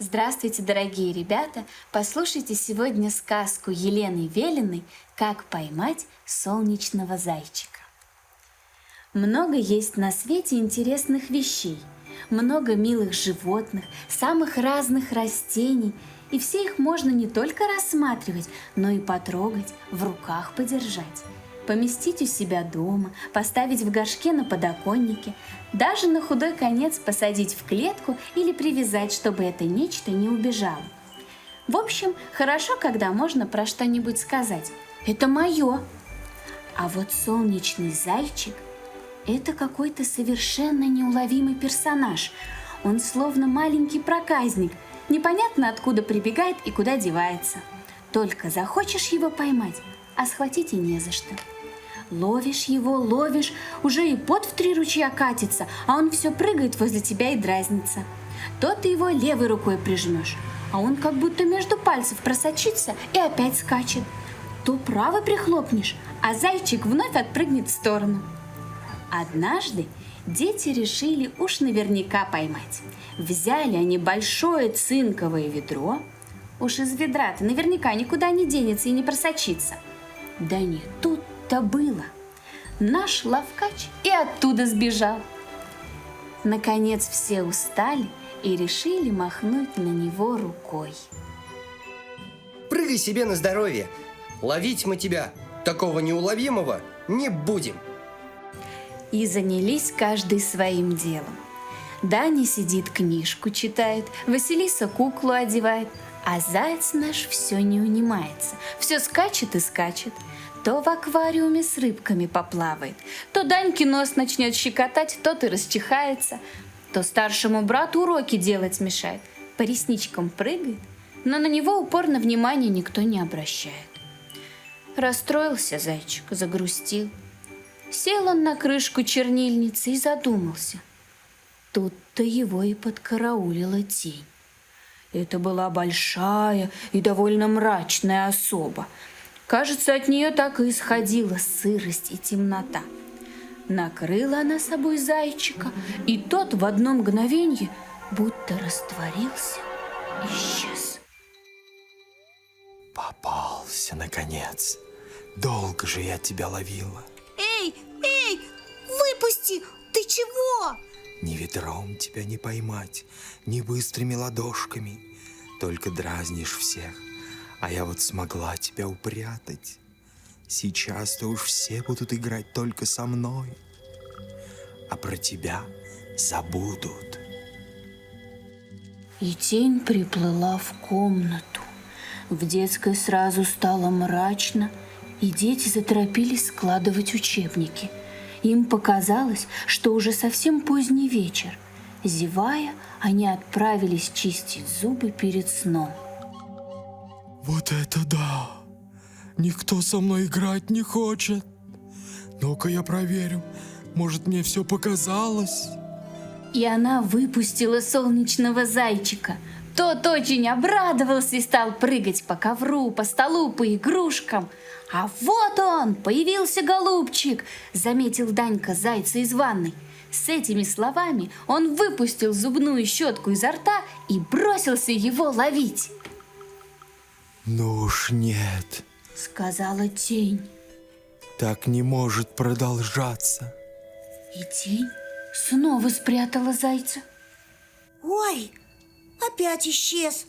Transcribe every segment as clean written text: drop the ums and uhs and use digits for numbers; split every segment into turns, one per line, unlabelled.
Здравствуйте, дорогие ребята! Послушайте сегодня сказку Елены Велиной «Как поймать солнечного зайчика». Много есть на свете интересных вещей, много милых животных, самых разных растений, и все их можно не только рассматривать, но и потрогать, в руках подержать. Поместить у себя дома, поставить в горшке на подоконнике, даже на худой конец посадить в клетку или привязать, чтобы это нечто не убежало. В общем, хорошо, когда можно про что-нибудь сказать «это мое». А вот солнечный зайчик – это какой-то совершенно неуловимый персонаж. Он словно маленький проказник, непонятно откуда прибегает и куда девается. Только захочешь его поймать, а схватить и не за что. Ловишь его, ловишь, уже и пот в 3 ручья катится, а он все прыгает возле тебя и дразнится. То ты его левой рукой прижмешь, а он как будто между пальцев просочится и опять скачет. То правой прихлопнешь, а зайчик вновь отпрыгнет в сторону. Однажды дети решили уж наверняка поймать. Взяли они большое цинковое ведро. Уж из ведра-то наверняка никуда не денется и не просочится. Да не тут-то было. Наш ловкач и оттуда сбежал. Наконец все устали и решили махнуть на него рукой.
Прыгай себе на здоровье. Ловить мы тебя, такого неуловимого, не будем.
И занялись каждый своим делом. Даня сидит, книжку читает, Василиса куклу одевает, а заяц наш все не унимается, все скачет и скачет. То в аквариуме с рыбками поплавает, то Даньке нос начнет щекотать, тот и расчихается, то старшему брату уроки делать мешает, по ресничкам прыгает, но на него упорно внимания никто не обращает. Расстроился зайчик, загрустил. Сел он на крышку чернильницы и задумался. Тут-то его и подкараулила тень. Это была большая и довольно мрачная особа. Кажется, от нее так и исходила сырость и темнота. Накрыла она собой зайчика, и тот в одно мгновенье будто растворился, исчез.
Попался, наконец. Долго же я тебя ловила.
Эй, выпусти! Ты чего?
Ни ведром тебя не поймать, ни быстрыми ладошками. Только дразнишь всех, а я вот смогла тебя упрятать. Сейчас-то уж все будут играть только со мной, а про тебя забудут.
И тень приплыла в комнату. В детской сразу стало мрачно, и дети заторопились складывать учебники. Им показалось, что уже совсем поздний вечер. Зевая, они отправились чистить зубы перед сном.
Вот это да! Никто со мной играть не хочет. Ну-ка я проверю, может, мне все показалось?
И она выпустила солнечного зайчика. Тот очень обрадовался и стал прыгать по ковру, по столу, по игрушкам. «А вот он, появился голубчик!» — заметил Данька зайца из ванной. С этими словами он выпустил зубную щетку изо рта и бросился его ловить.
Ну уж нет,
— сказала тень.
так не может продолжаться.
И тень снова спрятала зайца.
Ой, опять исчез.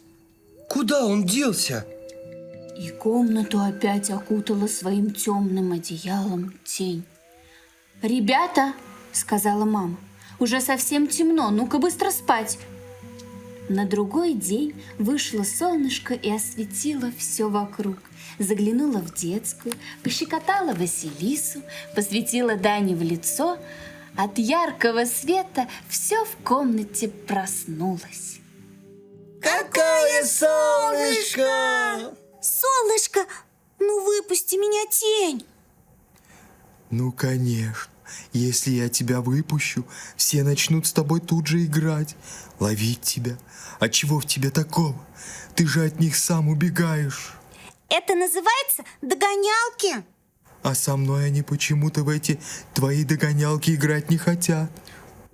Куда он делся?
И комнату опять окутала своим темным одеялом тень. «Ребята!» — сказала мама. «Уже совсем темно, ну-ка быстро спать!» На другой день вышло солнышко и осветило все вокруг. Заглянула в детскую, пощекотала Василису, посветила Дане в лицо. От яркого света все в комнате проснулось.
Какое солнышко!
Солнышко, ну выпусти меня, тень.
Ну, конечно, если я тебя выпущу, все начнут с тобой тут же играть, ловить тебя. А чего в тебе такого? Ты же от них сам убегаешь.
Это называется догонялки.
А со мной они почему-то в эти твои догонялки играть не хотят.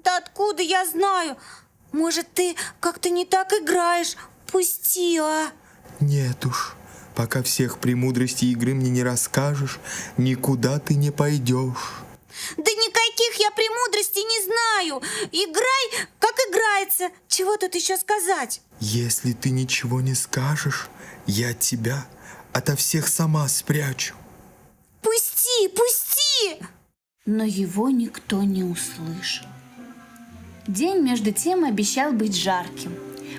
Да откуда я знаю? Может, ты как-то не так играешь? Пусти, а?
Нет уж, пока всех премудростей игры мне не расскажешь, никуда ты не пойдешь.
Да никаких я премудростей не знаю. Играй, как играется. Чего тут еще сказать?
Если ты ничего не скажешь, я тебя ото всех сама спрячу.
Пусти, пусти!
Но его никто не услышал. День между тем обещал быть жарким.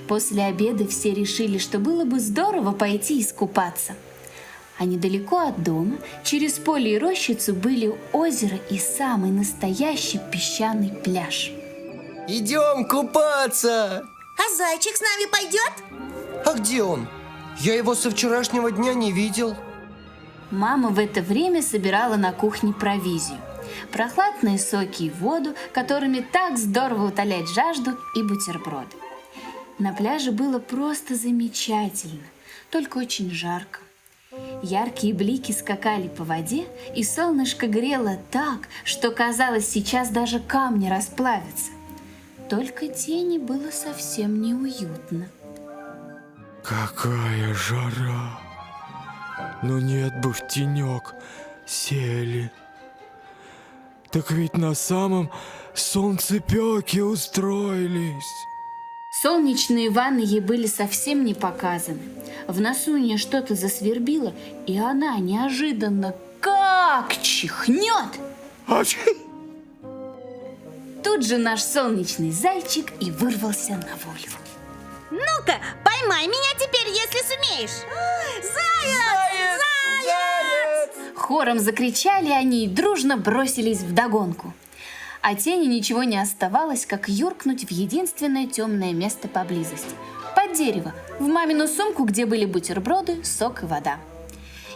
После обеда все решили, что было бы здорово пойти искупаться. А недалеко от дома, через поле и рощицу, были озеро и самый настоящий песчаный пляж.
Идем купаться!
А зайчик с нами пойдет?
А где он? Я его со вчерашнего дня не видел.
Мама в это время собирала на кухне провизию. Прохладные соки и воду, которыми так здорово утолять жажду, и бутерброды. На пляже было просто замечательно, только очень жарко. Яркие блики скакали по воде, и солнышко грело так, что казалось, сейчас даже камни расплавятся. Только тени было совсем неуютно.
Какая жара! Ну нет бы в тенек сели. Так ведь на самом солнцепёке устроились.
Солнечные ванны ей были совсем не показаны. В носу у нее что-то засвербило, и она неожиданно как чихнет. Тут же наш солнечный зайчик и вырвался на волю.
Ну-ка, поймай меня теперь, если сумеешь. Заяц! Заяц!
Хором закричали они и дружно бросились вдогонку. А тени ничего не оставалось, как юркнуть в единственное темное место поблизости – под дерево, в мамину сумку, где были бутерброды, сок и вода.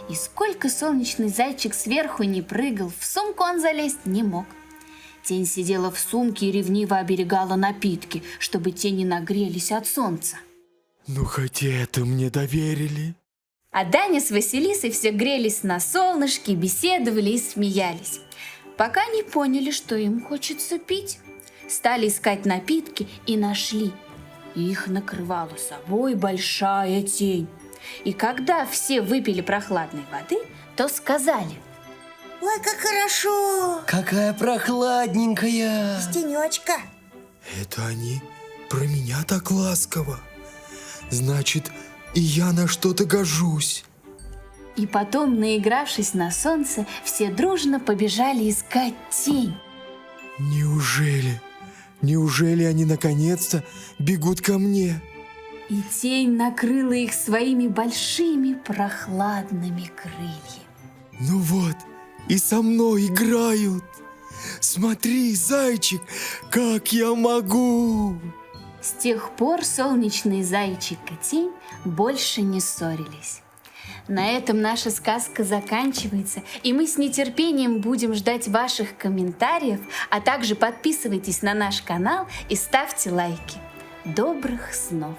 И сколько солнечный зайчик сверху не прыгал, в сумку он залезть не мог. Тень сидела в сумке и ревниво оберегала напитки, чтобы те не нагрелись от солнца.
Ну хоть это мне доверили.
А Даня с Василисой все грелись на солнышке, беседовали и смеялись, пока не поняли, что им хочется пить. Стали искать напитки и нашли. Их накрывала собой большая тень. И когда все выпили прохладной воды, то сказали:
Ой, как хорошо!
Какая прохладненькая!
Тенечка.
Это они про меня так ласково. Значит, и я на что-то гожусь.
И потом, наигравшись на солнце, все дружно побежали искать тень.
Неужели они наконец-то бегут ко мне?
И тень накрыла их своими большими прохладными крыльями.
Ну вот, и со мной играют. Смотри, зайчик, как я могу.
С тех пор солнечный зайчик и тень больше не ссорились. На этом наша сказка заканчивается, и мы с нетерпением будем ждать ваших комментариев, а также подписывайтесь на наш канал и ставьте лайки. Добрых снов!